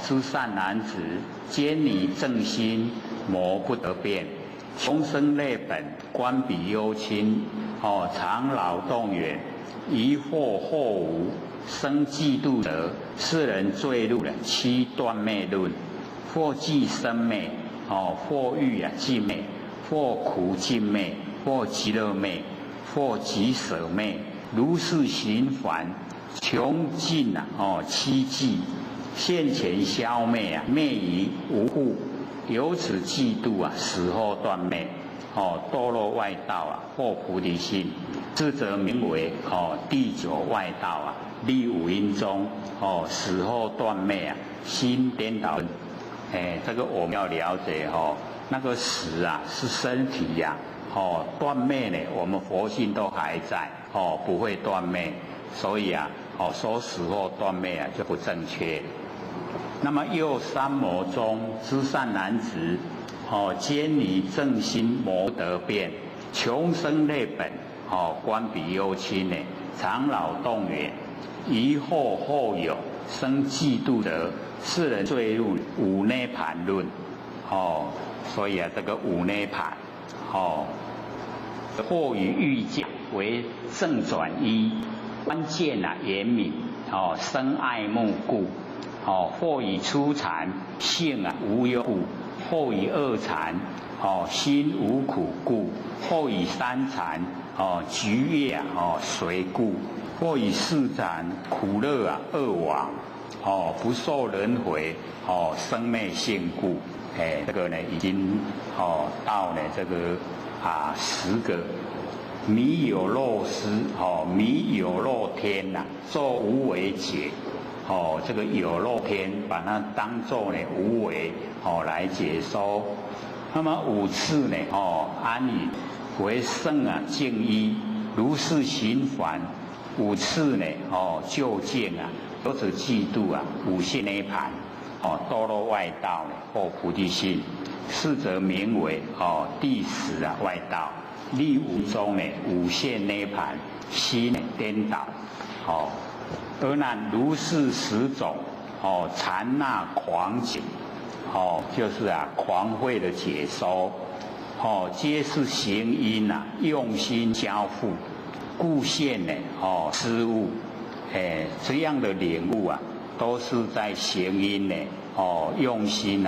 知善男子，坚泥正心，魔不得变。穷生类本，官比忧亲，常劳动远，疑惑或无，生嫉妒得。世人坠入了七断灭论，或忌生灭，或欲尽灭，或苦尽灭，或极乐灭，或极舍灭，如是循环，穷尽七忌，现前消灭灭于无故。由此嫉妒死后断灭，堕落外道获菩提心，这则名为第九外道立五阴中死后断灭心颠倒。这个我们要了解那个死是身体断灭呢，我们佛性都还在不会断灭，所以说死后断灭就不正确。那么右三魔中，知善男子，坚泥正心，魔得变，穷生类本，官比忧亲呢，常劳动远，疑惑或有，生嫉妒得。世人坠入五涅盘论，所以这个五涅盘，或与欲界为正转一，关键严敏，生爱慕故。或以初禅性无忧故，或以二禅心无苦故，或以三禅局业随故，或以四禅苦乐二往，不受轮回生灭性故。这个呢已经到了这个10个。迷有漏失，迷有漏天作无为解。这个有漏天，把它当作呢无为来解说。那么五次呢安以为圣净一，如是循环。五次呢究竟由此嫉妒五性涅盘堕落外道呢获菩提心，是则名为第10外道。立五中呢五性涅盘，心颠倒而难如是10种禅那狂解就是狂慧的解说皆是行因用心交付，故现呢失误。这样的领悟都是在行因呢用心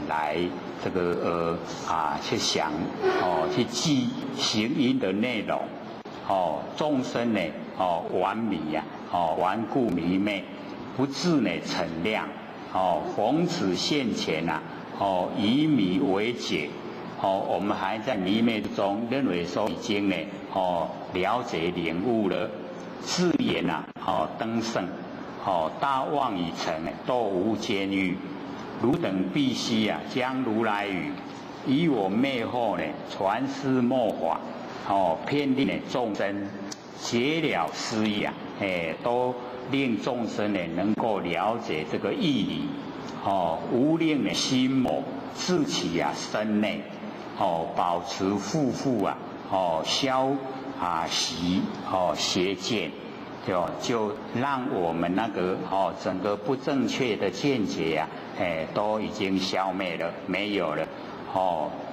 来这个去想去记行因的内容。众生呢顽迷顽固迷昧，不自呢逞量逢此现前以迷为解。我们还在迷昧中认为说已经呢了解领悟了，自言登圣大妄已成，堕无间狱。汝等必须将如来语以我灭后呢传师末法遍令众生，解了思义都令众生呢能够了解这个义理无令呢心魔自起身内保持负消习邪见，就让我们那个整个不正确的见解都已经消灭了，没有了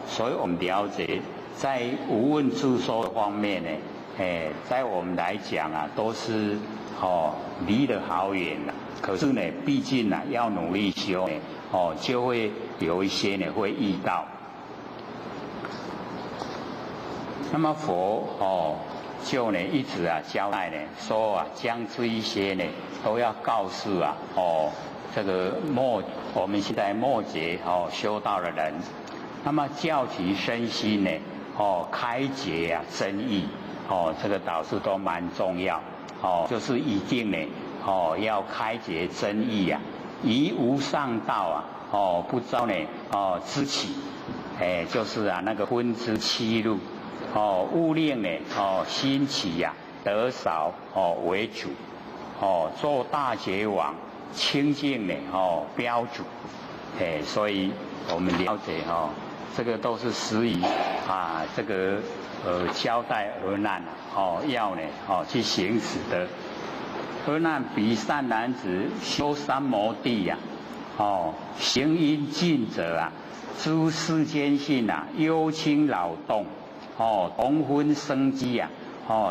所以我们了解在无问自说的方面呢在我们来讲都是离得好远了。可是呢毕竟要努力修就会有一些呢会遇到。那么佛就呢一直交代呢说将这一些呢都要告诉这个我们现在末劫修道的人，那么教其身心呢开解真义这个导师都蛮重要就是一定呢要开解真义以无上道不遭呢知起就是那个分之七路勿令呢兴起得少为主做大觉王清净呢标主所以我们了解这个都是实以这个交代而难要呢去行使的。而难彼善男子修三摩地行因尽者啊，诸世间性啊，忧轻劳动，同分生机啊，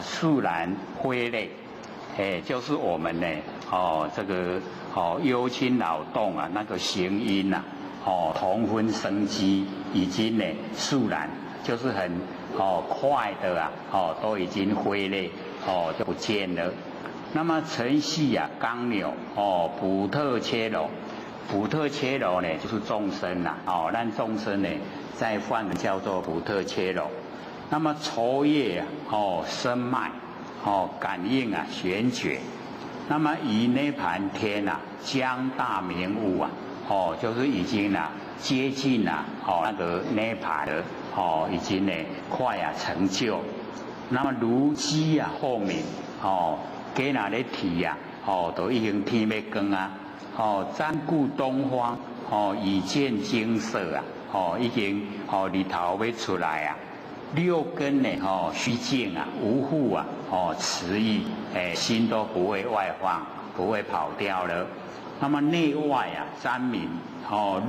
肃然挥泪，就是我们呢，这个忧轻劳动啊，那个行因呐，同分生机已经呢肃然，就是很快的啊，都已经挥泪，就不见了。那么晨系啊，刚扭，补特切柔。补特切柔呢，就是众生呐，让众生呢，在梵文叫做补特切柔。那么酬业啊，生脉，感应啊，玄觉。那么以涅盘天啊，将大明悟啊，就是已经啊接近啊，那个涅盘的，已经呢快啊成就。那么如鸡啊后面，给哪里提呀，都已经天要光啊。瞻顾东方，已见金色啊，已经日头要出来啊。六根呢，虚静啊，无惑啊，持意，心都不会外放，不会跑掉了。那么内外啊，瞻明，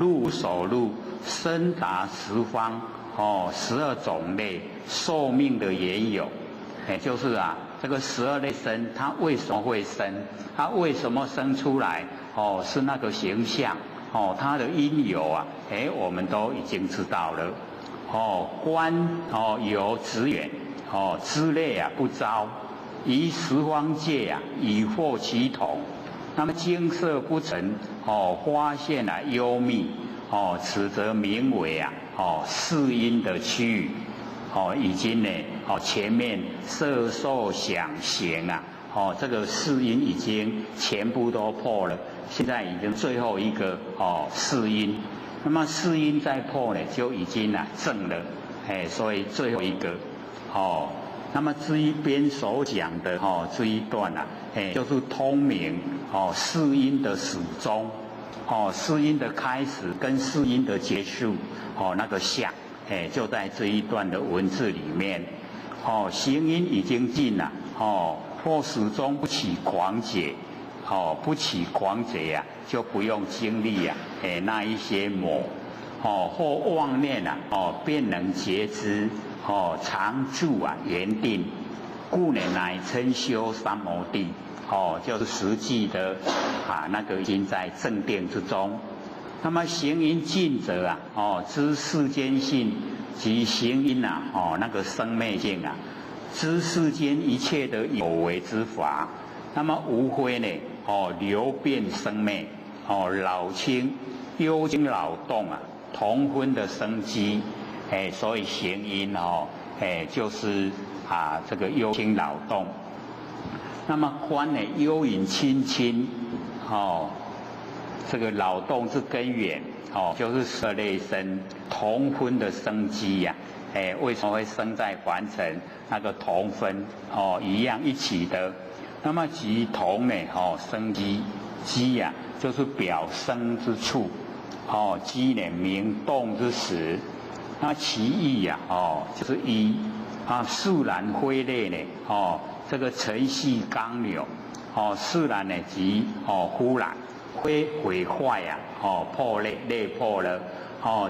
入手入，深达十方，12种类寿命的缘由，就是啊。这个12类生，它为什么会生？它为什么生出来？是那个形象，它的因由啊，我们都已经知道了。观有直远，之类啊不招，于十方界啊，以惑其同。那么精色不成，发现啊幽密，此则名为啊，世因的区域。已经呢，前面色受想行啊，这个四因已经全部都破了，现在已经最后一个四因，那么四因再破呢，就已经正了，所以最后一个那么这一边所讲的这一段就是通明四因的始终，四因的开始跟四因的结束，那个相。就在这一段的文字里面，行因已经尽了，或始终不起狂解，不起狂解呀，就不用经历呀，那一些魔，或妄念啊，便能觉知，常住啊圆定，故呢乃称修三摩地，就是实际的那个已经在正定之中。那么行因尽者啊，知世间性及行因啊，那个生灭性啊，知世间一切的有为之法，那么无非呢，流变生灭，老轻忧轻劳动啊，同分的生机，所以行因就是这个忧轻劳动。那么观呢，幽隐清清，这个劳动之根源，就是12类生同分的生机呀，为什么会生在凡尘？那个同分，一样一起的。那么即同呢，生机，机呀，就是表生之处，机呢，明动之时。那其意呀，就是一肃然挥泪呢，这个晨系刚扭，肃然呢，即忽然。会毁坏呀，破裂，裂破了，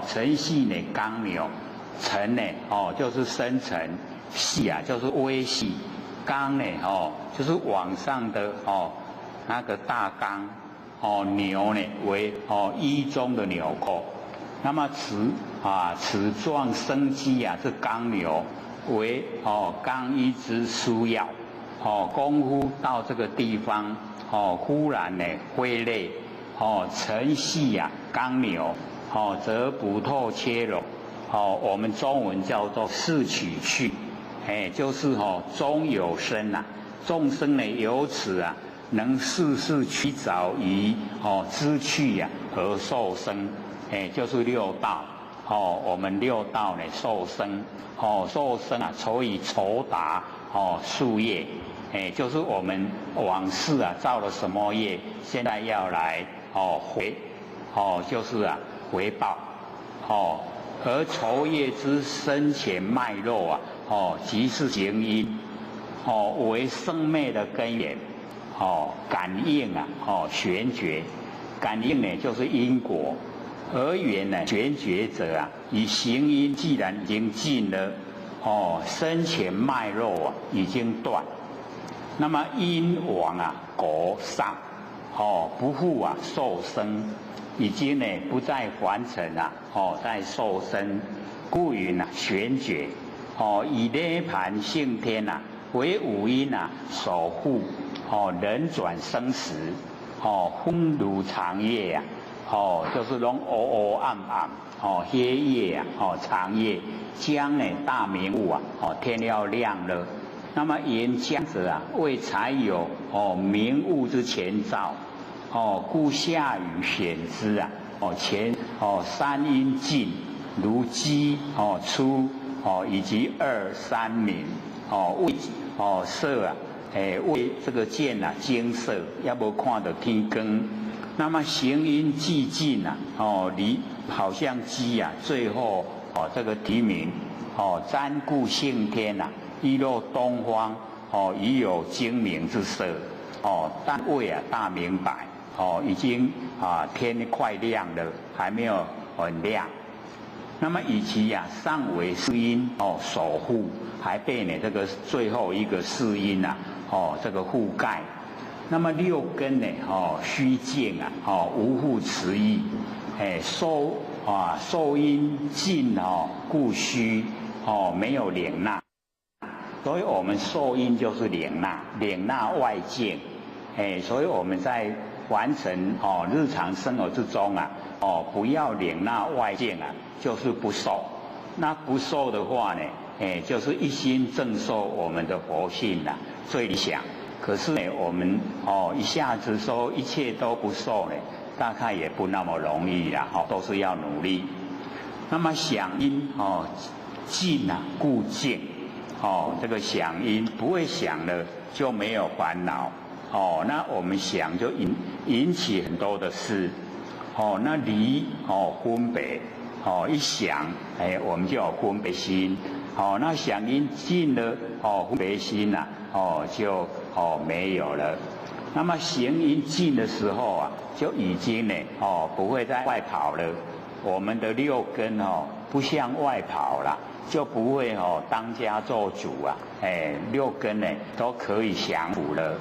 晨系呢刚扭，晨呢，就是深沉，系啊就是微细，刚呢，就是往上的那个大刚，扭呢为一中的纽扣，那么此状生机啊是刚扭，为刚一之枢要，功夫到这个地方。忽然呢挥泪，晨系呀刚扭，则补透切柔，我们中文叫做四取去，就是中有生呐，众生呢由此能事事趋着于知趣呀而受生，就是六道，我们六道呢受生，受生所以酬答树叶。就是我们往事造了什么业，现在要来就是回报，而酬业之深浅脉络即是行因，为生灭的根源，感应玄觉。感应呢就是因果，而缘呢玄觉者啊，以行因既然已经尽了，生前脉络啊已经断，那么因往啊果上，不复啊受生，已经呢不再还尘啊，再受生，故云啊玄觉，以涅盘性天啊为五阴啊守护，人转生死，昏如长夜啊，就是拢黑黑暗暗，黑夜啊，长夜，将呢大明雾啊，天要亮了。那么言将者啊，为才有明雾之前兆，故下雨显之啊，前三阴尽，如鸡出，以及二三明，为色啊，为这个见啊金色，要不看到天光。那么行阴既尽啊，离好像鸡啊，最后这个啼鸣，瞻顾性天啊，一落东方，已有精明之色，但未啊大明白，已经天快亮了，还没有很亮。那么以其上为四阴守护，还被呢这个最后一个四阴啊，这个覆盖。那么六根呢，虚静啊，无复持意，受阴尽故虚，没有领纳。所以我们受阴就是领纳外境，所以我们在完成日常生活之中啊，不要领纳外境啊，就是不受。那不受的话呢，就是一心正受我们的佛性啦，最理想。可是呢，我们一下子说一切都不受呢，大概也不那么容易啦，都是要努力。那么想因静啊，故静。这个想因不会想了就没有烦恼，那我们想就引起很多的事，那离分别，一想，我们就有分别心，那想因尽了，分别心呐，就没有了。那么行因尽的时候啊，就已经呢，不会再外跑了。我们的六根不向外跑了。就不会当家做主啊，六根呢都可以降伏了，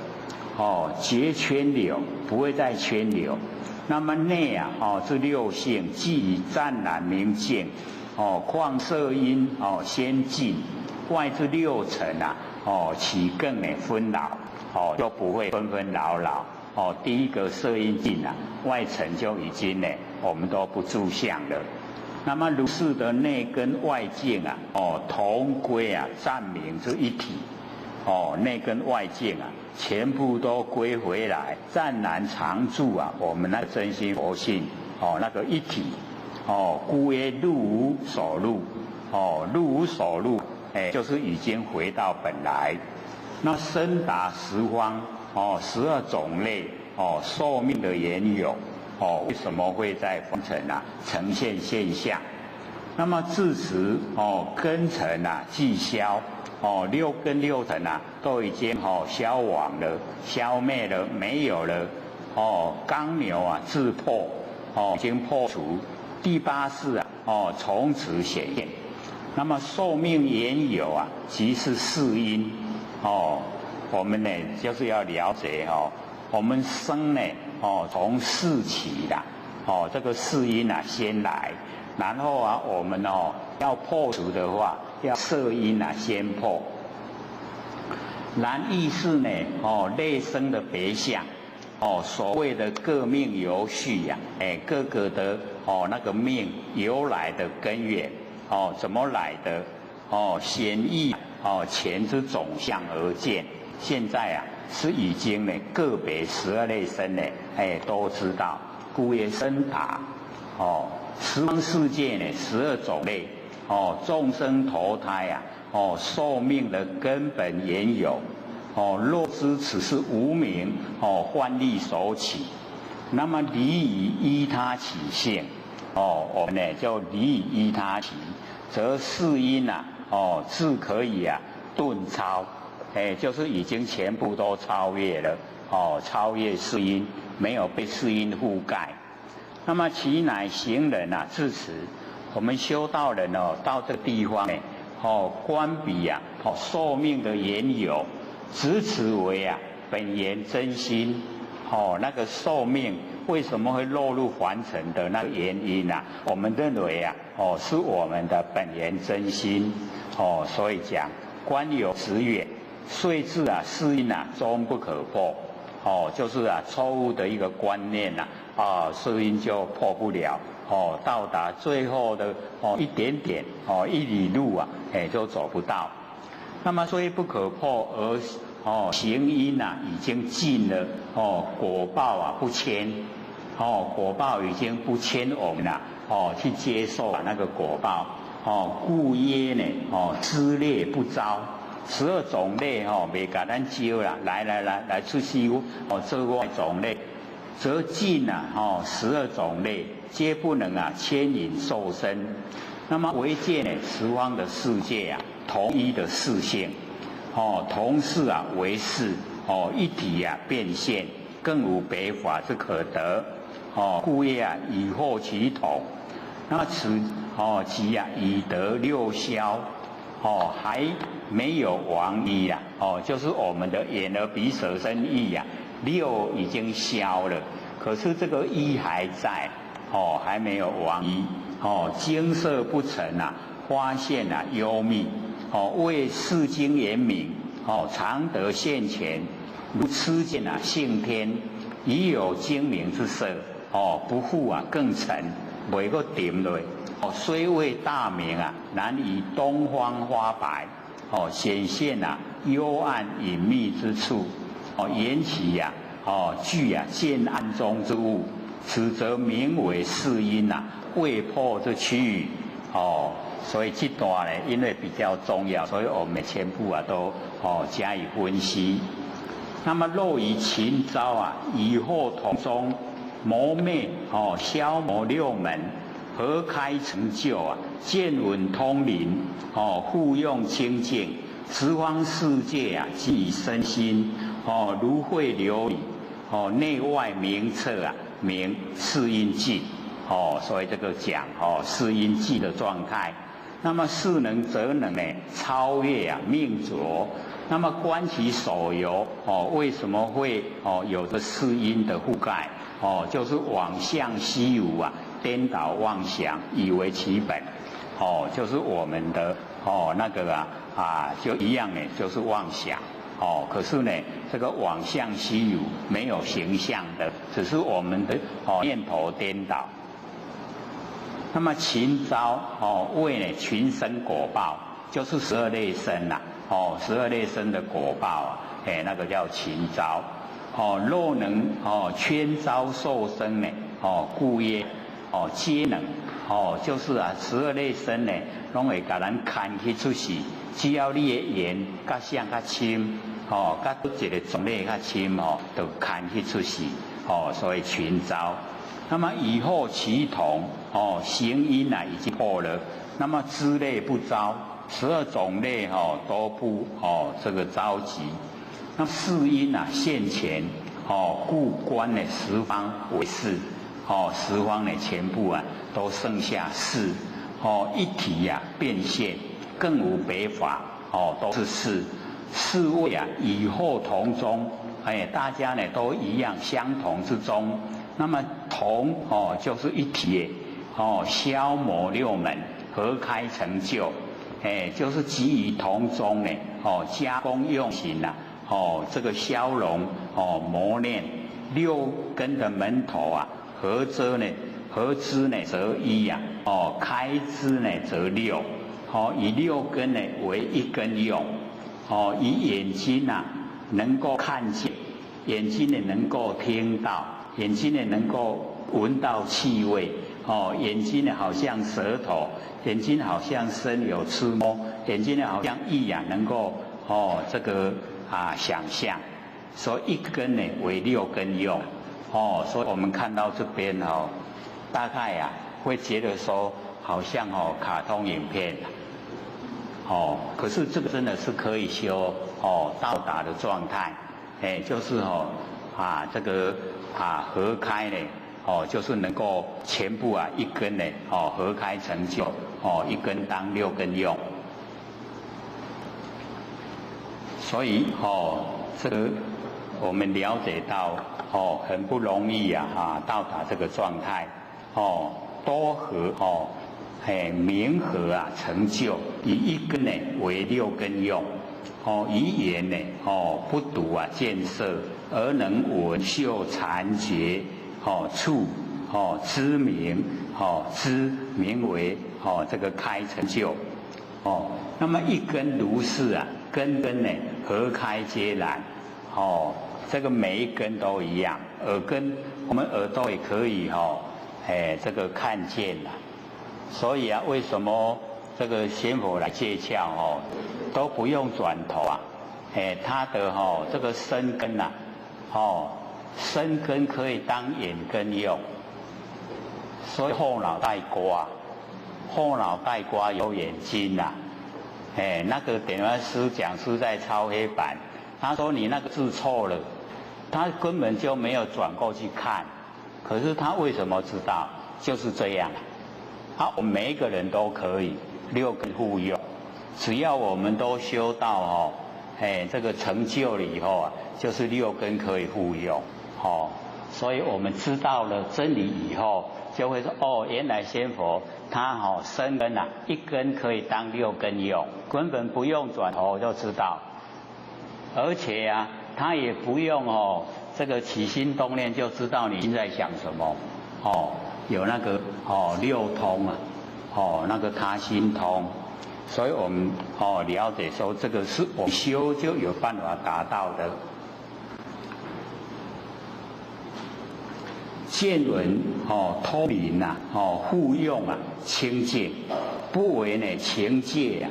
绝圈流，不会再圈流。那么内啊，这六性既以湛然明净，况色阴先尽，外这六尘啊，起更呢纷扰，就不会纷纷扰扰。第一个色阴尽啊，外尘就已经呢，我们都不住相了。那么如是的内跟外境啊，同归啊，暂明这一体，内跟外境啊，全部都归回来，暂然常住啊，我们那个真心佛性，那个一体，故曰入无所入，入无所入，就是已经回到本来。那深达十方，12种类，寿命的缘由。为什么会在凡尘啊呈现现象？那么自此根尘啊既消，六根六尘啊都已经消亡了，消灭了，没有了。刚牛啊自破，已经破除。第八世啊从此显现。那么寿命缘由啊，即是四因。我们呢就是要了解我们生呢从四起的，这个四因啊先来，然后啊我们要破除的话，要色因啊先破。然意是呢内生的别相，所谓的各命由序呀，各个的那个命由来的根源，怎么来的？显义前之总相而见。现在啊是已经呢个别12类生呢，都知道，故曰深达。十方世界呢12种类，众生投胎啊，寿命的根本缘由，若知此是无明幻力所起，那么离以依他起性，我们呢就离以依他起，则四因啊，自可以啊顿超。就是已经全部都超越了，超越四因，没有被世因覆盖。那么其乃行人啊，至此，我们修道人哦，到这个地方呢，观彼啊，寿命的缘由，执此为啊本源真心。那个寿命为什么会落入凡尘的那个原因啊？我们认为啊，是我们的本源真心。所以讲观有执远，遂至啊世因啊终不可破。就是啊错误的一个观念呐，世因就破不了。到达最后的一点点一里路啊，就走不到。那么虽不可破，而行因啊已经尽了，果报啊不迁，果报已经不迁我们了，去接受那个果报，故曰呢，知劣不招，12种类未甲咱招啦，来出世做我种类，则尽啊12种类皆不能啊牵引受身。那么唯见呢十方的世界啊，同一的事性。同是啊为是，一体啊变现，更无别法之可得。故曰啊以惑其同。那此即啊以得六消，还没有亡一啊，就是我们的眼耳鼻舌身意啊，6已经消了，可是这个一还在，还没有亡一。精色不成啊，发现啊幽密。为世经言明，常得现前，如痴见啊性天，已有精明之色，不复啊更沉，袂个点落。虽未大明啊，难以东方花白，显现啊幽暗隐秘之处，言其呀，具啊见暗中之物，此则名为世因啊，未破之区域，所以这段呢，因为比较重要，所以我们全部啊都加以分析。那么若以勤招啊，以惑同中，磨灭消磨6门，合开成就啊，见闻通灵，互用清净，十方世界啊，即以身心如慧琉璃，内外明彻啊，明世因际。所以这个讲世因际的状态。那么事能则能呢，超越啊命浊。那么观其所由，为什么会有着世因的覆盖？就是妄象虚无啊，颠倒妄想，以为其本。就是我们的那个就一样呢，就是妄想。可是呢，这个妄象虚无，没有形象的，只是我们的念头颠倒。那么勤招为呢群生果报，就是12类生呐，12类生的果报啊，那个叫勤招。若能圈招受生呢，故曰皆能。就是啊，12类生呢，拢会甲咱牵去出世，只要你的缘甲相较深，甲一个种类较深就牵去出世，所以群招。那么以后其同行因啊已经破了，那么知类不招，12种类都不这个着急。那世因啊现前，故观呢十方为是，十方呢全部啊都剩下是，一体啊变现，更无别法，都是是。是谓啊以后同中，大家呢都一样相同之中。那么同就是一体，消磨6门，合开成就，就是基于同中呢，加工用行啊，这个消融磨练6根的门头啊，合之呢则1啊，开之呢则6，以6根呢为1根用，以眼睛啊能够看见，眼睛呢能够听到。眼睛呢能够闻到气味，眼睛呢好像舌头，眼睛好像身有触摸，眼睛呢好像意啊能够这个想象，所以1根呢为6根用，所以我们看到这边大概会觉得说好像卡通影片，可是这个真的是可以修到达的状态，就是这个合开呢，就是能够全部一根呢，合开成就，一根当6根用。所以这个我们了解到很不容易到达这个状态多合明合成就，以1根呢为6根用以言呢不睹见色，而能闻嗅禅觉触知名知名为这个开成就那么1根如是根呢合开皆然这个每一根都一样，耳根我们耳朵也可以这个看见所以为什么这个仙佛来戒窍都不用转头他的这个身根身根可以当眼根用，所以后脑袋瓜有眼睛那个点完师讲师在抄黑板，他说你那个字错了，他根本就没有转过去看，可是他为什么知道？就是这样我们每一个人都可以6根互用，只要我们都修到这个成就了以后就是6根可以互用所以我们知道了真理以后，就会说原来仙佛他身根1根可以当6根用，根本不用转头就知道，而且他也不用这个起心动念就知道你现在想什么有那个6通那个他心通，所以我们了解说这个是我修就有办法达到的。见闻通灵互用清净，不为呢情界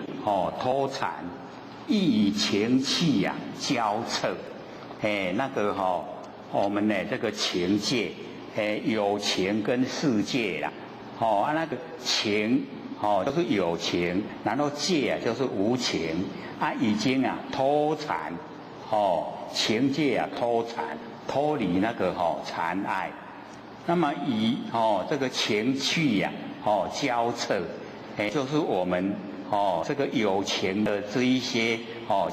脱缠，亦以情气交彻那个我们呢这个情界有情跟世界那个情就是有情，然后界就是无情已经脱缠情界脱缠，脱离那个缠爱，那么以这个情趣交彻就是我们这个有情的这一些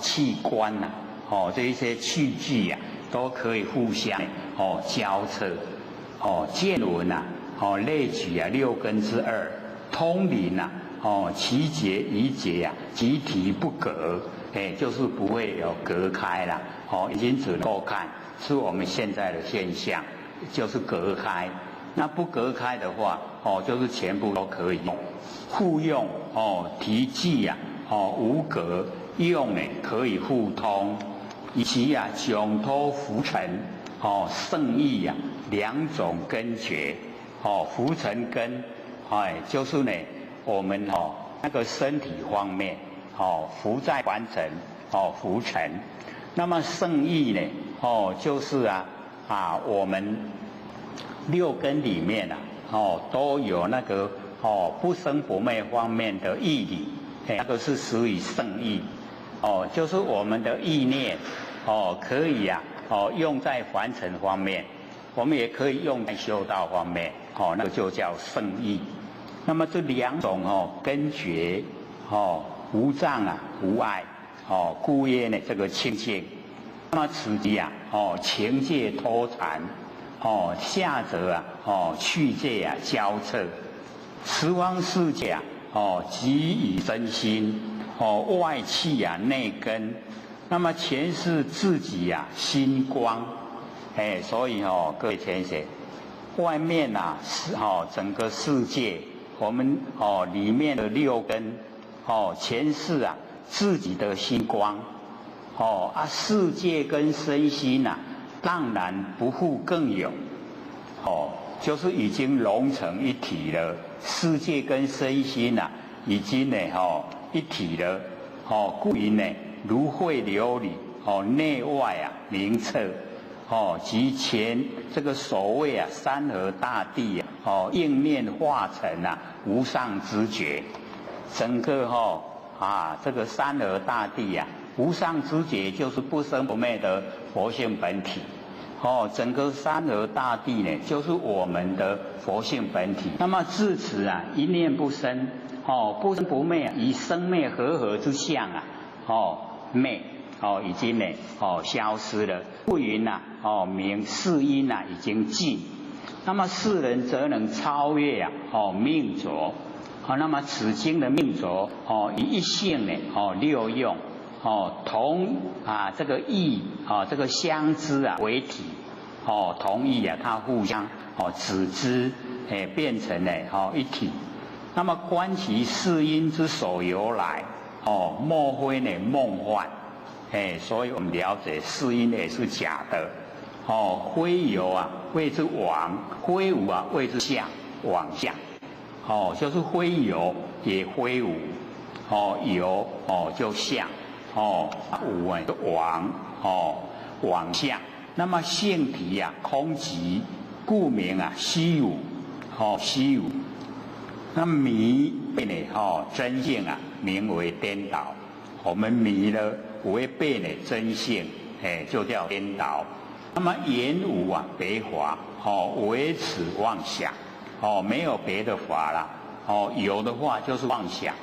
器官这一些器具都可以互相交彻见闻类举6根之2，通灵其结一结集体不隔就是不会有隔开了已经只能够看，是我们现在的现象，就是隔开。那不隔开的话就是全部都可以用，互用提记无隔，用可以互通，以及迥脱浮尘圣意2种根觉浮尘根就是呢我们那个身体方面浮在凡尘浮尘，那么圣意呢就是我们6根里面都有那个不生不灭方面的义理那个是属于圣意就是我们的意念可以用在凡尘方面，我们也可以用在修道方面那个就叫圣意。那么这2种根觉无障无碍故曰呢这个清净。那么此即情界脱缠下则去界交彻，十方世界即以真心外气内根，那么全是自己心光所以各位同学，外面整个世界我们里面的6根全是自己的心光世界跟身心当然不复更有就是已经融成一体了，世界跟身心已经呢一体了故云呢如慧琉璃内外明澈及前这个所谓山河大地应念化成无上知觉，整个这个山河大地无上知觉就是不生不灭的佛性本体整个山河大地呢，就是我们的佛性本体。那么自此啊，一念不生，不生不灭，以生灭和合之相啊，灭，已经呢，消失了。不云呐，名世因呐，已经尽。那么世人则能超越啊，命浊。那么此经的命浊，以一性呢，六用，同啊这个义这个相知啊为体，同义啊，它互相指之，变成了一体。那么观其世因之所由来，莫非呢梦幻，所以我们了解世因也是假的，非有啊谓之妄，非无啊谓之相，妄相。就是非有也非无，有就相，无啊就妄，妄相。那么性体啊空寂，故名啊虚无，虚无。那迷呢，真性啊名为颠倒。我们迷了违背了真性，就叫颠倒。那么言无啊别法，唯此妄想。没有别的法了，有的话就是妄想，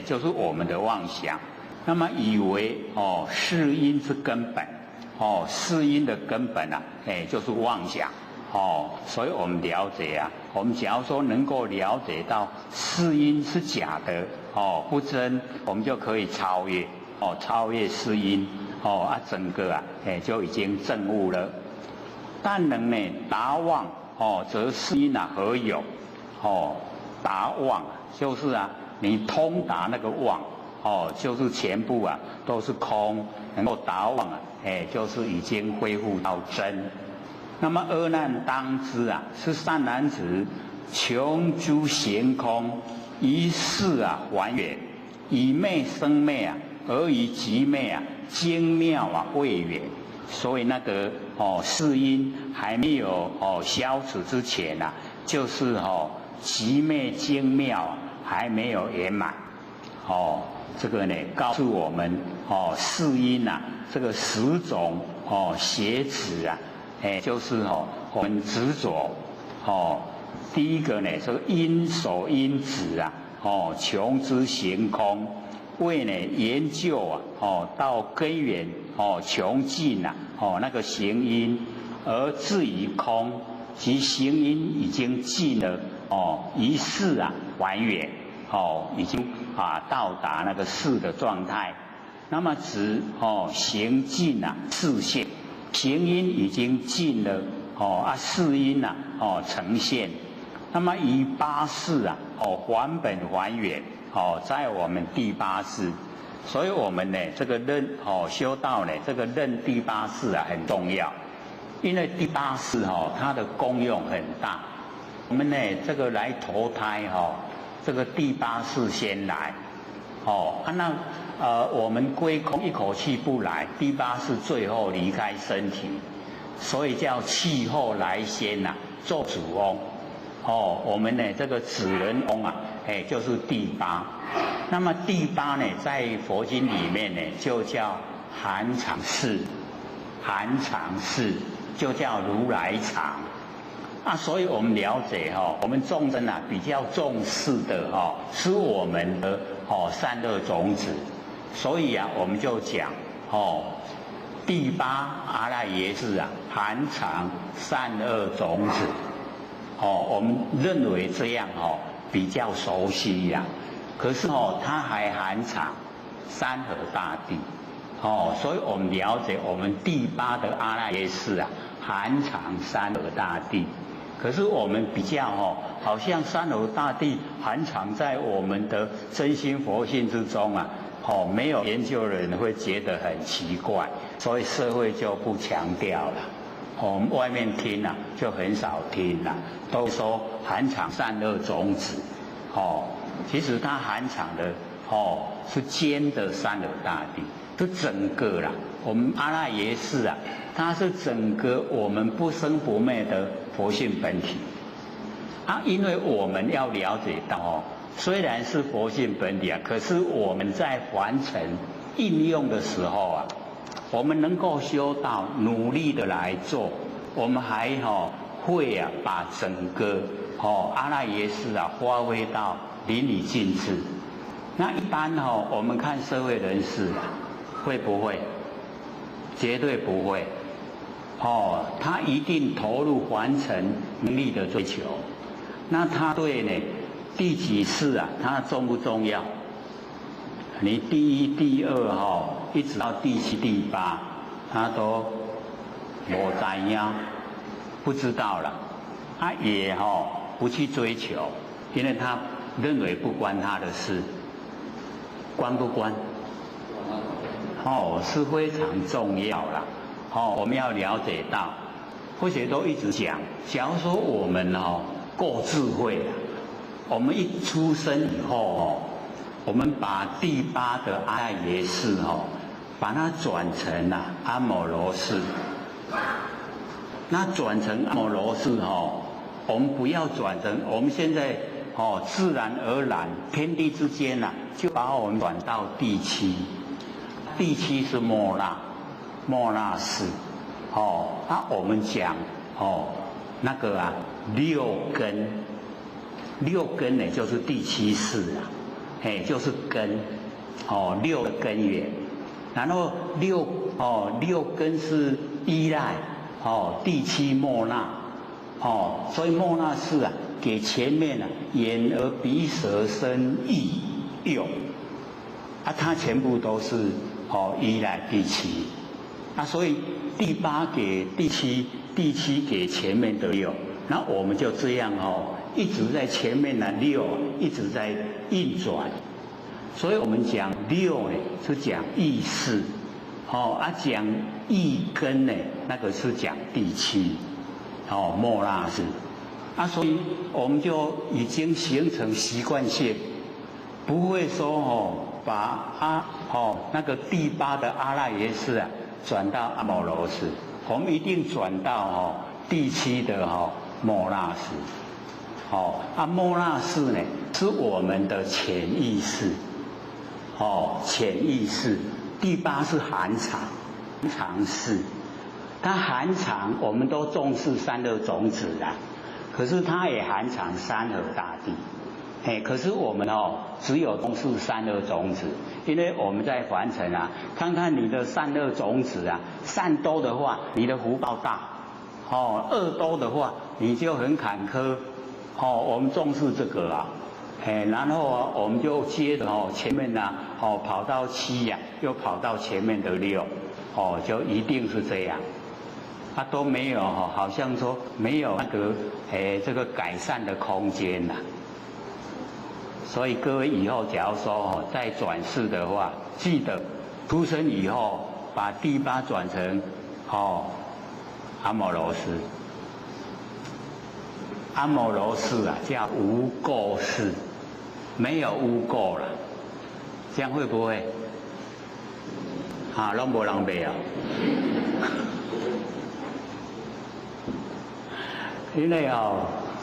就是我们的妄想。那么以为世因之根本，世因的根本啊，就是妄想，所以我们了解啊，我们假如说能够了解到世因是假的，不真，我们就可以超越，超越世因，整个啊，就已经证悟了。但能呢达妄，则世因啊何有？达妄就是啊，你通达那个妄，就是全部啊都是空，能够达妄啊，就是已经恢复到真。那么阿难当知啊，是善男子，穷诸行空，一世啊还原，以昧生昧啊，而以即昧啊，精妙啊未远。所以那个世因还没有消除之前啊，就是极昧精妙啊还没有圆满。这个呢告诉我们世因啊这个10种邪执啊，就是我们执着。第一个呢这个因所因执啊，穷之行空。为呢研究啊，到根源穷尽啊，那个行因，而至于空，即行因已经尽了，一世啊还原，已经到达那个世的状态。那么指行尽啊示现，行因已经尽了，世因啊呈现。那么以八世啊还本还原。在我们第8世，所以我们呢这个修道呢这个认第8世啊很重要，因为第8世它的功用很大。我们呢这个来投胎这个第8世先来，那我们归空一口气不来，第8世最后离开身体，所以叫气后来先呐，做主翁。我们呢这个子人翁啊，就是第8。那么第8呢，在佛经里面呢，就叫含常世，含常世就叫如来常。所以我们了解我们众生啊比较重视的是我们的善恶种子，所以啊我们就讲第8阿赖耶识啊含藏善恶种子。我们认为这样比较熟悉呀，可是它还含藏山河大地，所以我们了解我们第8的阿赖耶识啊含藏山河大地，可是我们比较好像山河大地含藏在我们的真心佛性之中啊，没有研究的人会觉得很奇怪，所以社会就不强调了。我们外面听啊，就很少听了，都说含藏善恶种子，其实它含藏的是间的山河大地，是整个啦。我们阿赖耶识啊，它是整个我们不生不灭的佛性本体。因为我们要了解到虽然是佛性本体啊，可是我们在凡尘应用的时候啊，我们能够修道，努力的来做，我们还会把整个阿赖耶识发挥到淋漓尽致。那一般我们看社会人士会不会？绝对不会。他一定投入完成能力的追求。那他对呢第几世他重不重要？你第一、第二一直到第七、第八，他都没知呀，不知道了。他也不去追求，因为他认为不关他的事。关不关？是非常重要啦。我们要了解到，或许都一直讲，假如说我们够智慧了，我们一出生以后我们把第八的阿赖耶识把它转成阿摩罗识。那转成阿摩罗识我们不要转成我们现在自然而然天地之间就把我们转到第七。第七是末那识。那我们讲那个六根呢就是第七识就是根六个根源。然后六根是依赖第七末那所以末那识给前面眼耳鼻舌身意用它全部都是依赖第七所以第八给第七，第七给前面的六，那我们就这样一直在前面六一直在运转。所以我们讲六呢是讲意识讲意根呢那个是讲第七末那识所以我们就已经形成习惯性，不会说把那个第八的阿赖耶识转到阿摩罗识，我们一定转到第七的末那识。末那识呢是我们的潜意识。潜意识。第八是含藏识。它含藏我们都重视三恶种子可是它也含藏山河大地。可是我们只有重视三恶种子，因为我们在凡尘看看你的善恶种子善多的话你的福报大，恶多的话你就很坎坷。我们重视这个然后我们就接着前面跑到七又跑到前面的六，就一定是这样。都没有好像说没有那个这个改善的空间所以各位以后假如说再转世的话，记得出生以后把第八转成阿摩罗识。阿摩罗识叫无垢识，没有污垢了，这样会不会？都没人背因为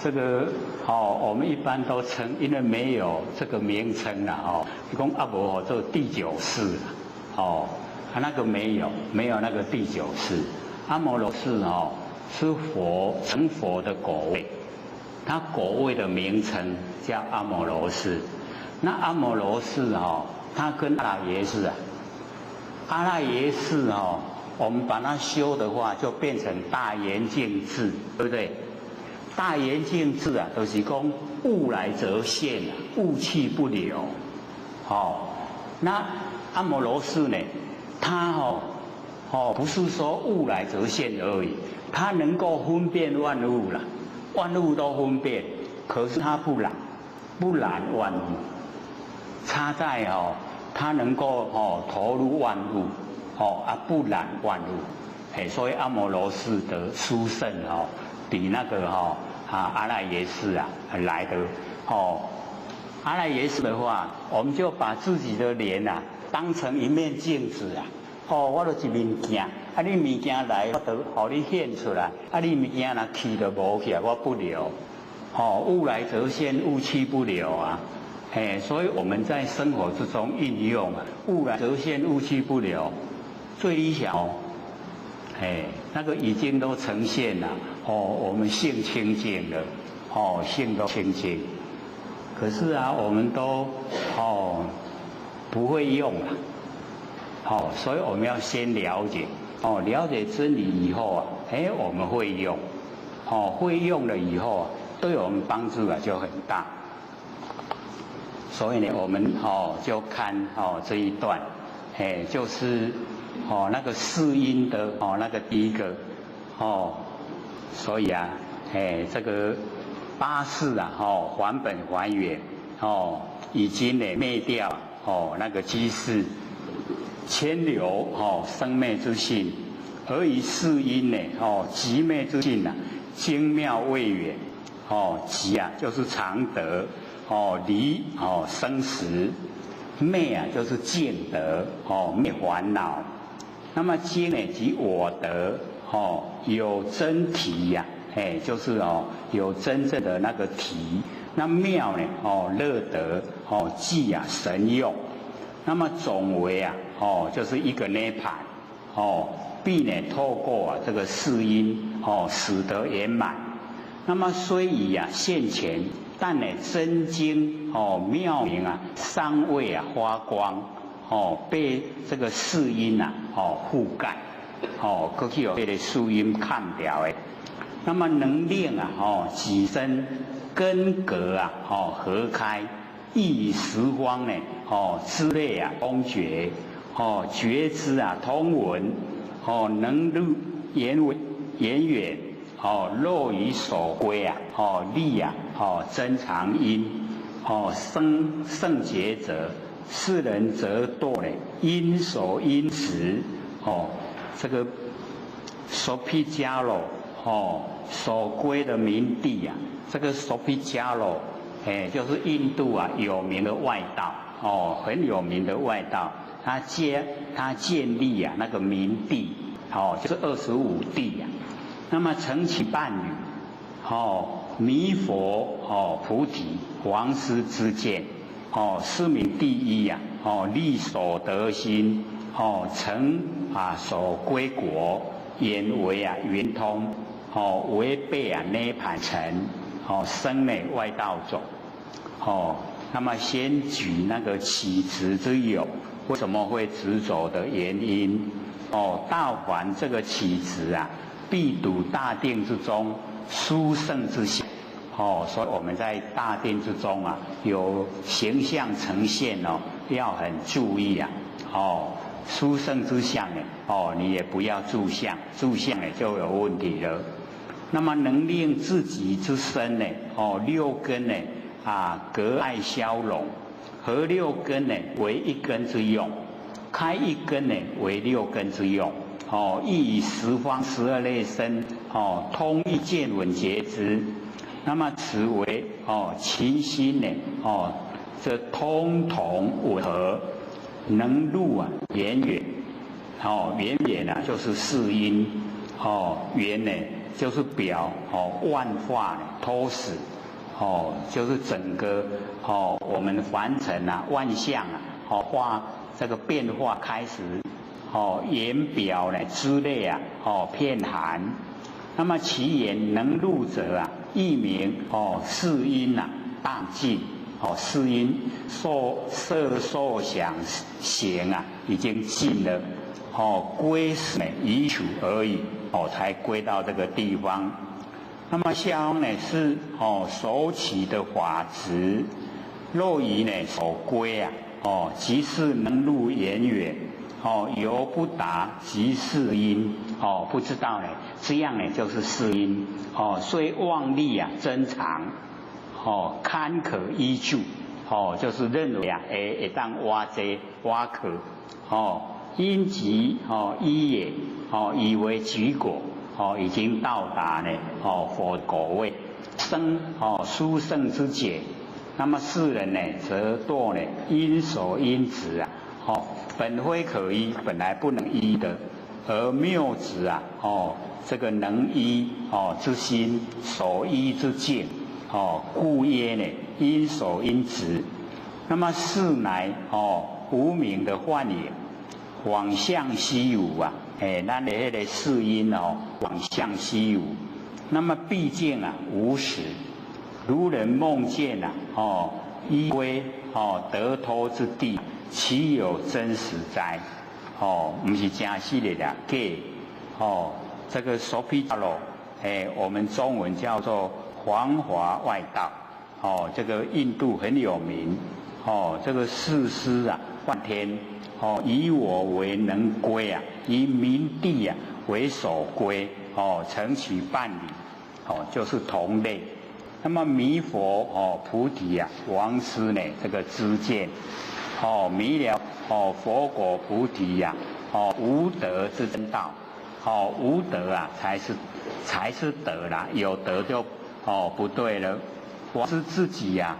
这个我们一般都称，因为没有这个名称你说阿摩做第九识那个没有那个第九识。阿摩罗识是成佛的果位，它果位的名称叫阿摩罗识。那阿摩罗识它跟阿赖耶识阿赖耶识我们把它修的话就变成大圆镜智，对不对？大圆镜智就是说物来则现物去不留。那阿摩罗识呢，它不是说物来则现而已，它能够分辨万物了，万物都分辨，可是它不染万物，差在它能够投入万物不染万物。所以阿摩罗识的殊胜比那个阿赖耶识来的阿赖耶识的话，我们就把自己的脸当成一面镜子我就一面镜你物件来我就你显出来你物件去就无去我不留物来则现物去不留所以我们在生活之中运用物来则现物去不留，最理想那个已经都呈现了，我们性清净了，性都清净。可是啊，我们都不会用啊，所以我们要先了解，了解真理以后啊，我们会用，会用了以后啊，对我们帮助啊就很大。所以呢，我们就看这一段，就是那个四因的那个第一个所以啊，这个八识啊，还本还原，已经呢灭掉那个机识，牵流生灭之性，而以四因呢极灭之性啊，精妙未远，极啊就是常德，离生死，灭啊就是净德，灭烦恼。那么精呢即我德，有真体呀，就是有真正的那个体。那妙呢，乐德，即啊神用。那么总为啊，就是一个涅盘，必呢透过这个四因，使得圆满。那么虽以啊现前，但呢真经妙明啊，尚未啊发光。被这个四因啊，覆盖，过去有这个四因看掉的，那么能令啊，己身根格啊，合开，亦以十方呢，之类啊，通觉，觉知啊，通闻，能入言远，落于所归啊，力啊，增长因，生圣洁者。世人则堕呢，因所因时，这个索毗迦罗，所归的名地啊，这个索毗迦罗，就是印度啊有名的外道，很有名的外道，他建立啊那个名地，就是25地啊，那么承其伴侣，弥佛，菩提，王师之见。是名第一呀，立所得心，成啊所归国，言为啊圆通，违背啊涅盘尘，生内外道种，那么先举那个起执之有，为什么会执着的原因？道还这个起执啊，必睹大定之中殊胜之相。所以我们在大定之中啊，有形象呈现要很注意啊。殊胜之相呢，你也不要住相，住相呢就有问题了。那么能令自己之身呢，六根呢隔爱消融，合六根呢为一根之用，开一根呢为六根之用。亦以十方12类身，通一见闻觉知。那么此为其心呢，这通同吻合，能入啊圆远，圆远啊就是四因，圆呢就是表，万化呢脱死，就是整个我们凡尘啊万象啊，化这个变化开始，言表呢之类啊，遍含。那么其言能入者啊，亦名四因啊荡尽，四因色受想行啊已经尽了，归是呢已处而已，才归到这个地方。那么下方呢是所起的法执，若以呢所归啊，即是能入言远。犹不达即是因，不知道呢，这样呢就是是因，虽妄力啊增长，堪可依据，就是认为啊，当挖这挖可，因即依也，以为举果，已经到达呢，佛果位，生殊胜之解。那么世人呢，则堕呢因所因执啊，本非可依，本来不能依的，而谬执啊，这个能依之心，所依之境，故曰呢因所因执。那么是乃无明的幻影，妄象虚无啊，咱的那个世音哦，往向西无。那么毕竟啊，无实。如人梦见啊，依归得脱之地，岂有真实哉？不是真实的啦，给这个索毗迦罗，我们中文叫做黄华外道，这个印度很有名，这个士师啊，梵天，以我为能归啊，以明帝啊为所归，承取办理，就是同类。那么弥佛菩提啊，王师呢这个知见，弥了佛果菩提呀，无德之真道，无德啊才是德啦，有德就不对了。我是自己呀，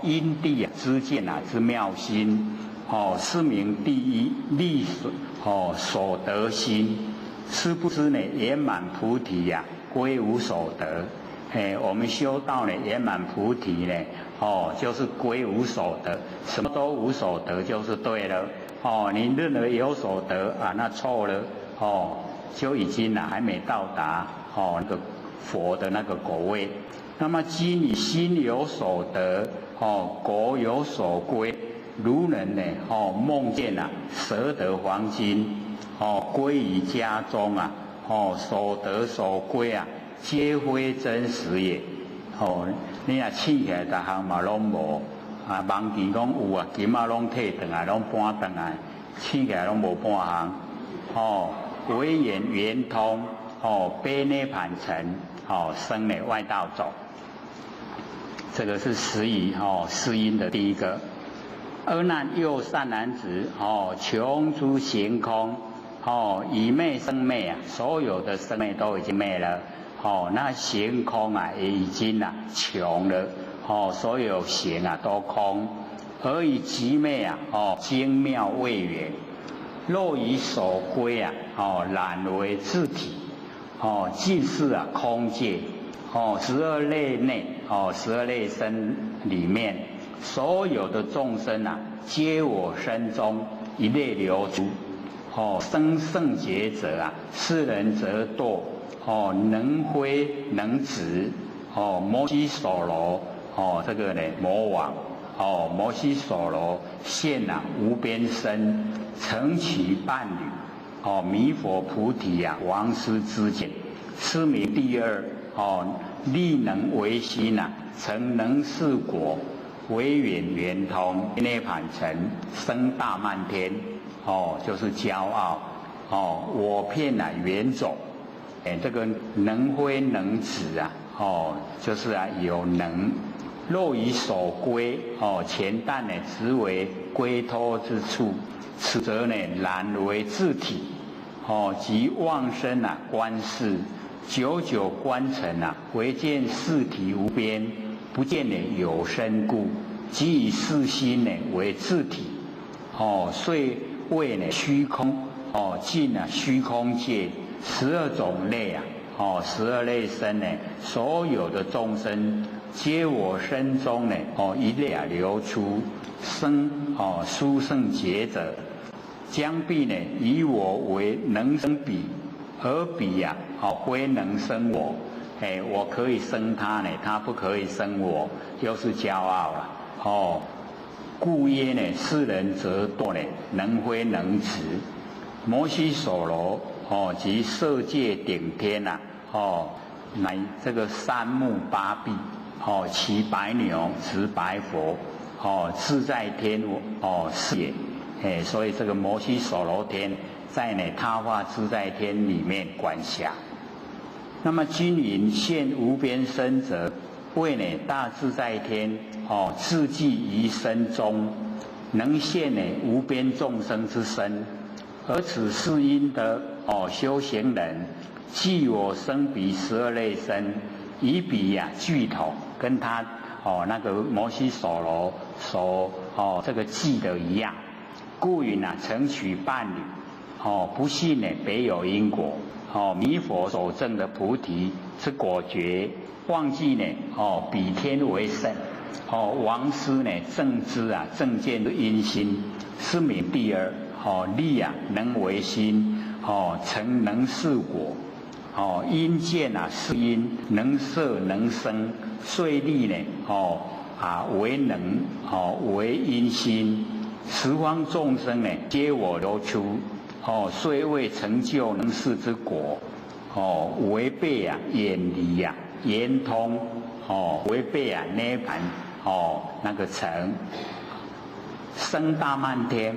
因地啊知见啊之妙心，是名第一力所得心，是不是呢？圆满菩提呀，归无所得。我们修道呢，圆满菩提呢，就是归无所得，什么都无所得就是对了。你认为有所得啊，那错了。就已经还没到达那个佛的那个果位。那么今你心有所得，果有所归，如人呢，梦见啊，舍得黄金，归于家中啊，所得所归啊，皆非真实也。你若醒起来，逐项嘛拢无，梦见讲有啊，金啊拢摕转来，拢搬转来，醒起来拢无半项。唯眼圆通，悲涅盘城，生呢外道走。这个是十语世音的第一个。阿难又善男子，穷诸行空，以昧生昧啊，所有的生昧都已经昧了。那行空啊也已经穷了，所有行啊都空，而以极昧啊，精妙未圆。若以所归啊，染为自体，尽是空界，12类内，12类身里面，所有的众生啊，皆我身中一类流出，生圣劫者啊，是人则堕，能挥能直，摩悉所罗，这个呢魔王。摩悉所罗现无边身，承其伴侣，弥佛菩提王师之见，是名第二。力能为心成能事果，为远圆通，涅盘城，生大漫天，就是骄傲，我片圆走，这个能挥能直就是有能。若以所归，前旦呢，实为归托之处，此则呢，然为自体，即妄生观世，久久观尘唯见事体无边，不见呢有身故，即以是心呢为自体，遂谓呢虚空，尽虚空界12种类12类身呢，所有的众生。皆我身中呢，一类流出，生殊胜劫者，将必呢以我为能生彼，而彼非能生我，我可以生他呢，他不可以生我，又是骄傲了，故曰呢，是人则堕呢，能挥能持，摩悉所罗，即色界顶天乃这个三目八臂。骑白牛，持白佛，自在天是也，所以这个摩悉所罗天在呢他化自在天里面管辖。那么君云现无边身者，为呢大自在天自寂于身中，能现呢无边众生之身，而此是因得修行人，即我生彼12类身。以彼具同，跟他那个摩悉所罗所这个记的一样，故云承取伴侣，不信呢别有因果，弥佛所证的菩提之果觉，忘记呢比天为圣，王师呢正知正见的因心，是名第二，力能为心，成能事果。因见是因，能摄能生，遂立呢为能为因心，十方众生呢皆我流出，虽未成就能事之果，违背远离圆通，违背涅盘那个成，生大漫天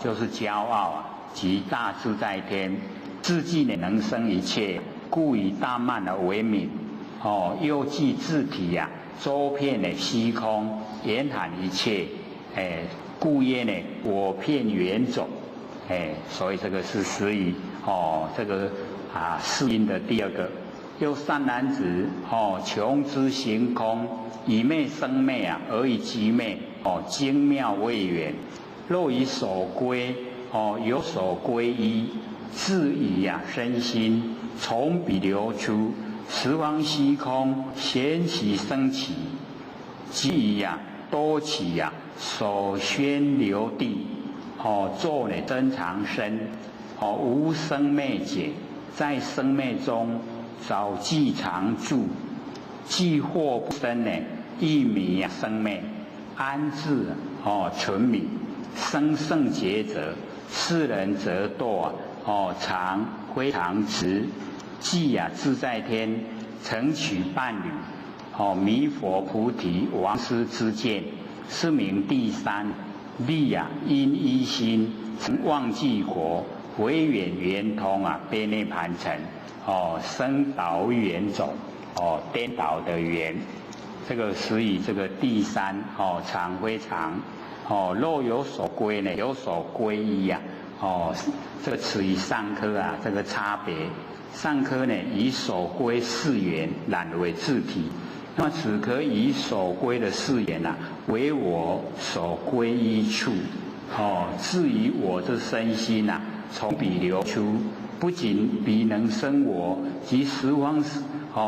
就是骄傲即大自在天，自己呢能生一切，故以大漫而为名。又即自体周遍的虚空，严含一切，故曰呢我遍圆种，所以这个是始于这个四因的第二个。又善男子穷之行空，以昧生昧而以极昧，精妙未远，若以所归有所归依，自以身心从彼流出，十方虚空显起生起，即以多起所宣流地，作呢真常身，无生昧解，在生昧中早即常住，既惑不生呢，亦迷生昧，安置存迷，生圣劫者，世人则堕常非常直，即自在天曾取伴侣，弥佛菩提王师之见，是名第三。立因一心成忘记国，唯远圆通悲涅盘城，生导圆种，颠倒的圆，这个始于这个第三常非常，若有所归呢，有所归依这个此于上科这个差别。上科呢以所归四缘染为自体，那么此科以所归的四缘为我所归依处，至于我这身心从彼流出，不仅彼能生我，及十方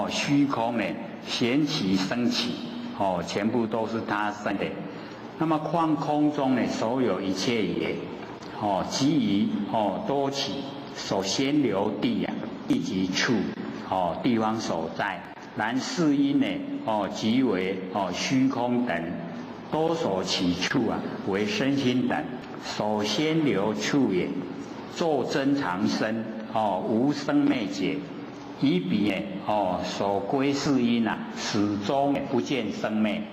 虚空呢显起生起，全部都是他生的。那么况空中呢所有一切也，即于多起所先流地地即处，地方所在。然是因呢即为虚空等，多所起处为身心等，所先流处也。作真常身，无生昧解，以彼所归是因始终不见生昧，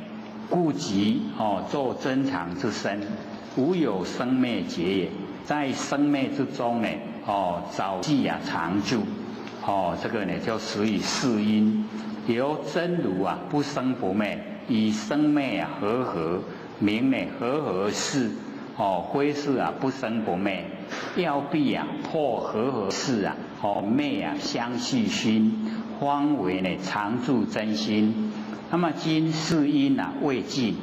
故即作真常之身，无有生昧解也。在生昧之中呢，早即常住，这个呢就始于四因。由真如不生不昧，以生昧和名呢和事，非是不生不昧。要必破和事昧相续心，方为呢常住真心。那么今世因未尽，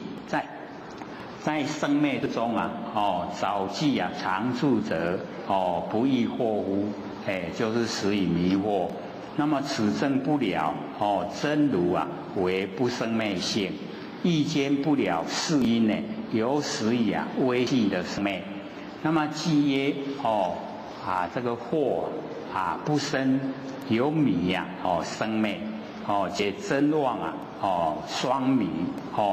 在生昧之中早即常住者，不亦惑乎？就是始于迷惑。那么此证不了真如为不生昧性，亦见不了是因呢有始于微细的生昧。那么既曰这个惑不生，有迷生昧，且真妄双迷，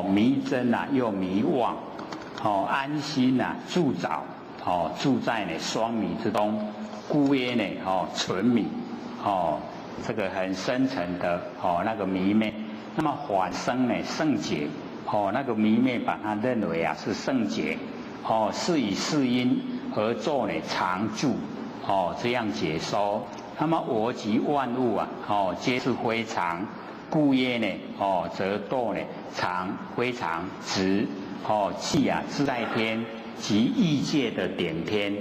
迷真又迷妄，安心住早，住在呢双迷之中，故曰呢纯迷，这个很深沉的那个迷昧。那么反生呢圣解，那个迷昧把它认为是圣解，是以是因而作呢常住，这样解说。那么我及万物皆是非常，故曰呢则堕呢常非常直，即自在天及异界的顶天，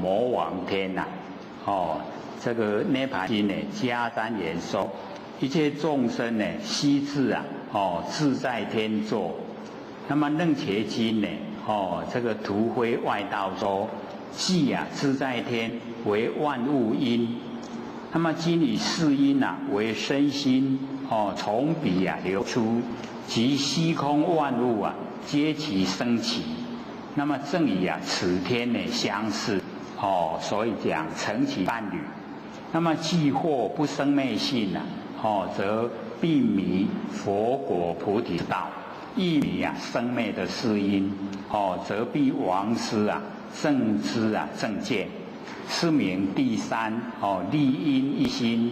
魔王天这个涅盘经呢加三言说，一切众生呢悉自自在天座。那么楞伽经呢这个图非外道说，即自在天为万物因。那么今以是因为身心从彼流出，及虚空万物皆其生起。那么正以此天呢相似，所以讲成其伴侣。那么既或不生昧性则必迷佛果菩提道，亦迷生昧的世因，则必亡失正知正见。是名第三立因一心，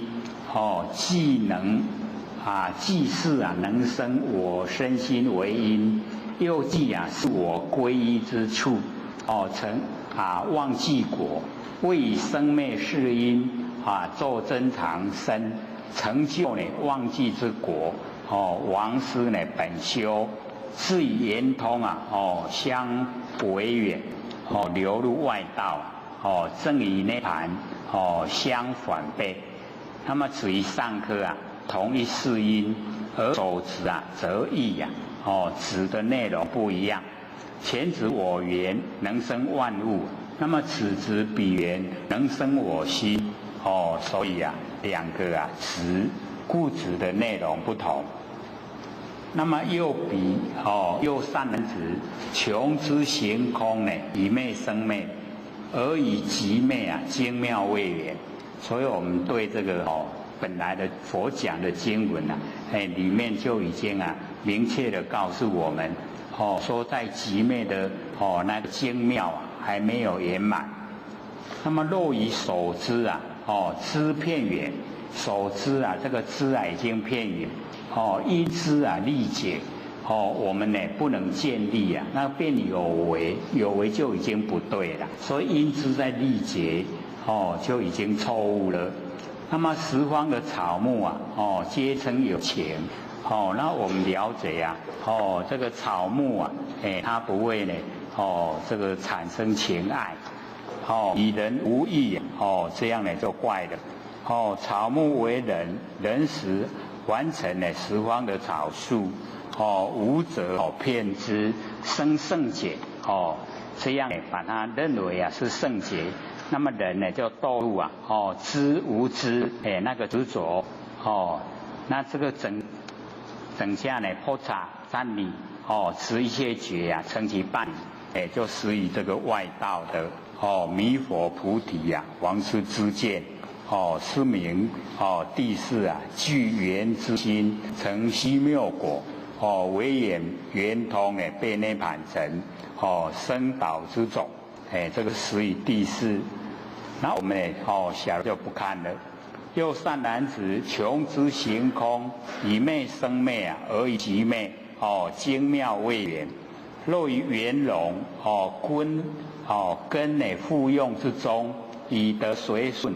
既是能生我身心为因，又既是我皈依之处，成忘记果，为以生昧是因作增长身，成就忘记之果，亡失本修，是以圆通相违远，流入外道，正与涅盘相反背。那么此一上科同一世因，而手执则异指的内容不一样。前指我缘能生万物，那么此指彼缘能生我心，所以两个指故指的内容不同。那么又比又善能指穷之行空以昧生昧，而以极昧精妙为缘。所以我们对这个本来的佛讲的经文里面就已经明确的告诉我们，说在极昧的那个精妙还没有圆满。那么若以所知知片缘，所知这个知已经片缘，因知力解，我们不能建立那变有为，有为就已经不对了，所以因知在力解就已经错误了。那么十方的草木皆称有情，那我们了解这个草木它不会这个产生情爱，与人无异这样就怪了。草木为人，人时完成了十方的草树，无则骗之生圣解，这样把它认为是圣洁。那么人就堕入知无知那个执着，那这个整下破查占理持一切觉成其伴侣，就使以这个外道的弥佛菩提王师之见，是名第四具缘之心成虚妙果，为圆通被涅盘成生导之种。这个使以第四。那我们小就不看了。又善男子穷之行空，以昧生昧而以极昧精妙为缘。若于圆融根复用之中，以得随顺，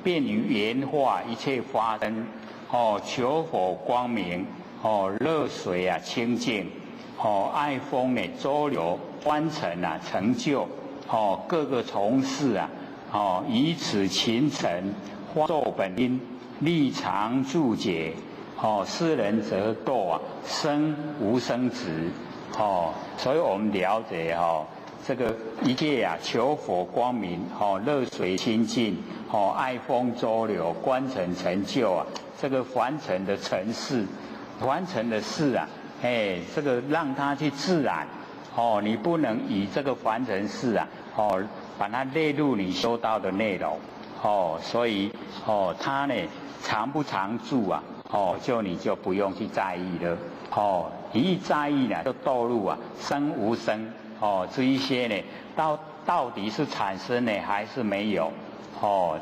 便于圆化一切发生，求佛光明，热水清净，爱风周流，观尘成就，各个从事以此勤诚作本因，立常注解，世人则堕生无生执，所以我们了解这个一切求佛光明，热水清净，爱风周流，观尘成就这个凡尘的尘事，凡尘的事这个让它去自然，你不能以这个凡尘事把它列入你修道的内容，所以它常不常住你就不用去在意了，你一在意就堕入生无生，这一些到底是产生还是没有，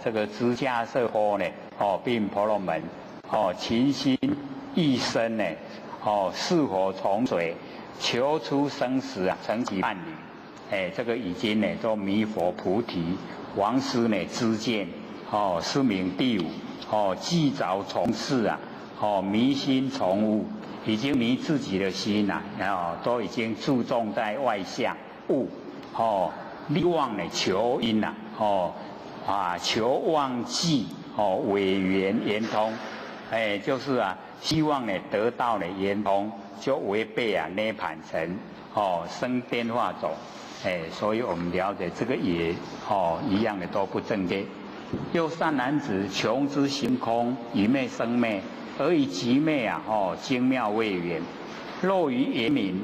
这个支架设佛并婆罗门，勤心一生是否从水求出生死成其伴侣。这个已经都弥佛菩提王师知见，是名第五，既早从事迷心从物，已经迷自己的心都已经注重在外相物，力望求因求忘记违缘圆通，就是希望得到圆通，就违背涅盘成生变化种。所以我们了解这个也一样的都不正确。又善男子穷之行空，以昧生昧，而以极昧精妙为缘。若于圆明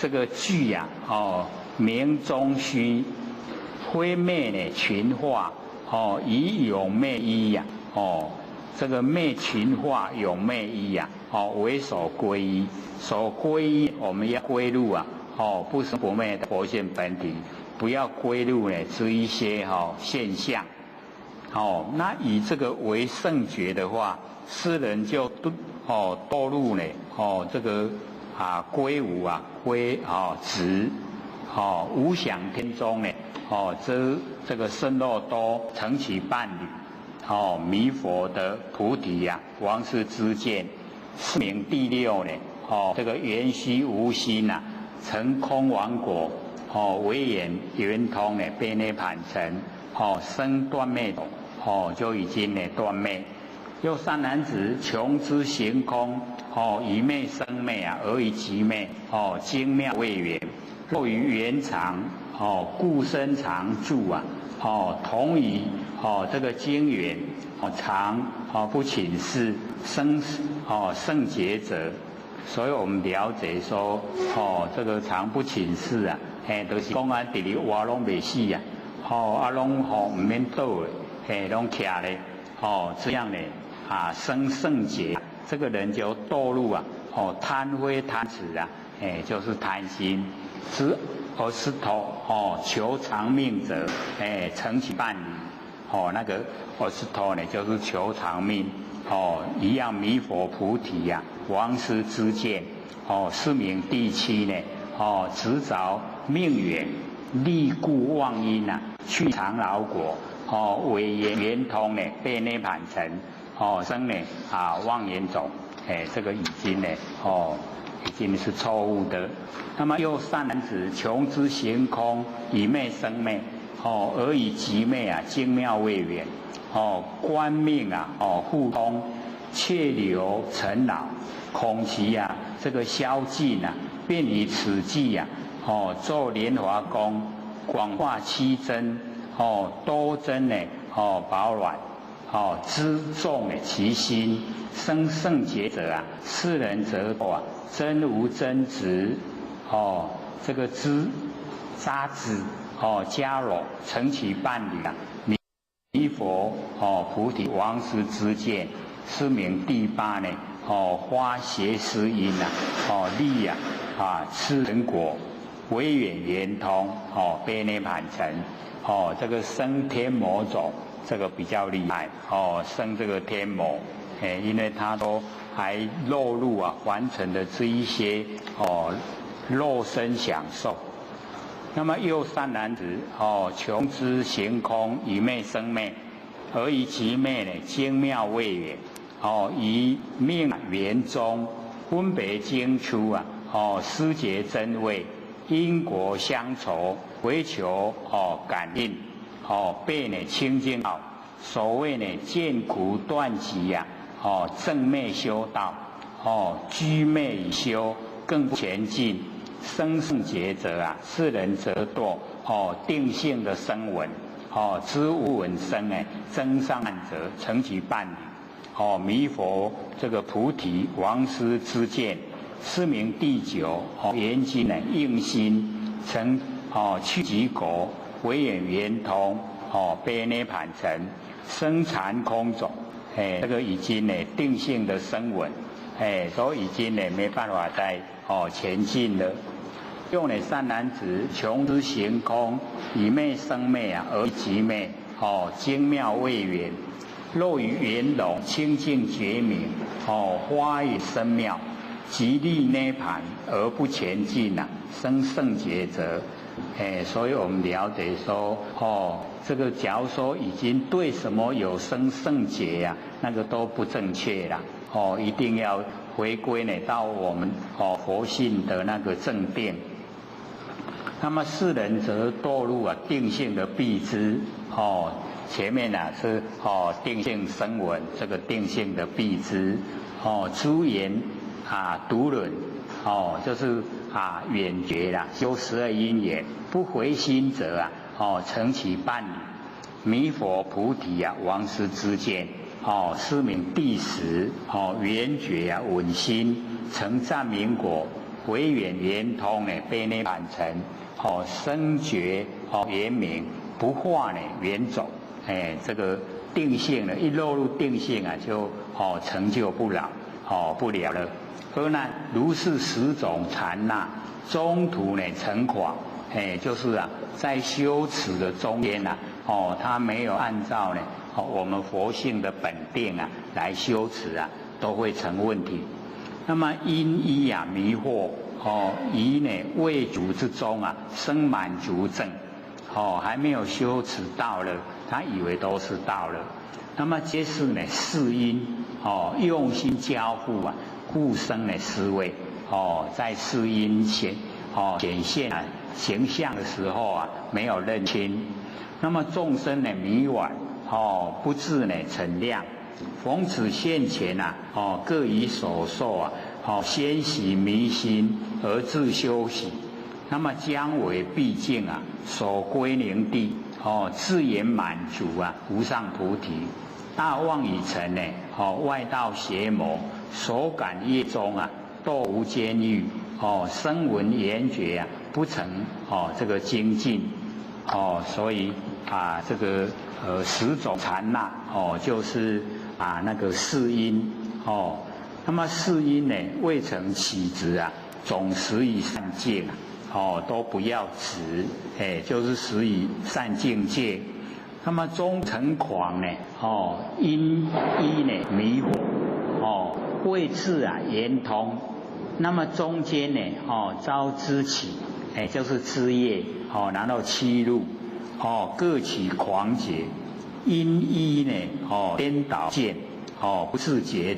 这个句名中虚，非昧呢群化，以有昧依呀，这个昧群化有昧依呀，为所归依，所归依我们要归入啊，不生不灭的佛性本体，不要归入呢这一些现象，那以这个为圣觉的话，世人就堕入呢，这个归无啊，归执，无想天中呢，这个身肉多成其伴侣，弥佛的菩提呀，王师之见，是名第六呢，这个缘虚无心呐，成空王果，唯眼圆通呢，被涅盘成，生断灭就已经呢断灭。又善男子，穷之行空，以昧生昧啊，而以极昧，精妙未圆，若于圆常，故身常住啊，同于这个精圆，常不侵蚀生圣洁者。所以我们了解说，这个常不侵蚀啊，就是讲啊，伫咧活拢未死啊，拢唔免倒的，拢徛咧，这样呢。生圣洁，这个人就堕入啊，贪非贪执啊，就是贪心，知而是头，求长命者，成其伴侣，那个而是头呢，就是求长命，一样弥佛菩提呀，王师之见，是名第七呢，执着命缘，立故妄因啊，去常老果，为圆通呢，被涅盘成。生呢妄言种，这个已经呢已经是错误的。那么又善男子，穷之行空，以昧生昧，而以极昧啊，精妙未圆，观命啊，互通，切流尘劳，恐其啊这个消尽啊，便以此计啊，做莲华功，广化七真，多真呢，保卵。知众其心，生圣洁者啊，世人则真无真执，这个知渣子，迦罗成其伴侣啊，弥佛菩提王师之见，是名第八呢，花邪思因啊，利啊吃人果，唯远圆通，被涅盘成，这个生天魔种。这个比较厉害生这个天魔，因为他都还落入凡尘的这一些肉身享受。那么又善男子穷之行空，以昧生昧，而以其昧呢精妙未圆，以命圆中分别精出啊，思结真味，因果相酬，唯求感应。被呢清净道，所谓呢见苦断集呀，正昧修道，居昧以修，更不前进。生圣洁者啊，世人则堕，定性的声闻，知无闻声增上慢者，成其伴侣，弥佛这个菩提王师之见，是名第九，严经呢应心成，去极果。唯眼圆通，被涅盘成，生禅空种，这个已经呢定性的声闻，都已经呢没办法再前进了。用呢善男子，穷之行空，以昧生昧啊，而极昧，精妙未圆，若于圆融清净觉明，花语深妙，极力涅盘而不前进啊，生圣洁者。所以我们了解说，这个假如说已经对什么有生圣洁呀，那个都不正确啦，一定要回归呢到我们佛性的那个正定。那么世人则堕入定性的蔽知，前面是定性声闻，这个定性的蔽知，诸言独论，就是远觉啦，修12因缘，不回心者成其伴侣，弥佛菩提王师之见，是名第10，圆觉稳心，成赞名果，唯远圆通被涅盘成，生觉圆明，不化呢远走，这个定性呢一落入定性啊，就成就不了了。而呢如是10种禅那，中途呢成狂，就是在修持的中间他没有按照呢我们佛性的本定来修持都会成问题。那么因依迷惑于呢未足之中生满足症，还没有修持到了，他以为都是到了。那么皆是呢是因用心交付故生呢思维在是因显现形象的时候没有认清。那么众生呢迷惘不自呢陈量，逢此现前各以所受先习迷心而自修习。那么将为毕竟所归宁地自言满足无上菩提。大妄已成呢外道邪魔，所感业中堕无间狱，声闻缘觉不成这个精进。所以这个10种禅那就是那个是因那么是因呢未曾起执总使以善境都不要执，就是使以善境界。那么中成狂呢因依呢迷惑未自圆通。那么中间呢遭知起，就是知业然后欺入各起狂结，因依呢颠倒见不自觉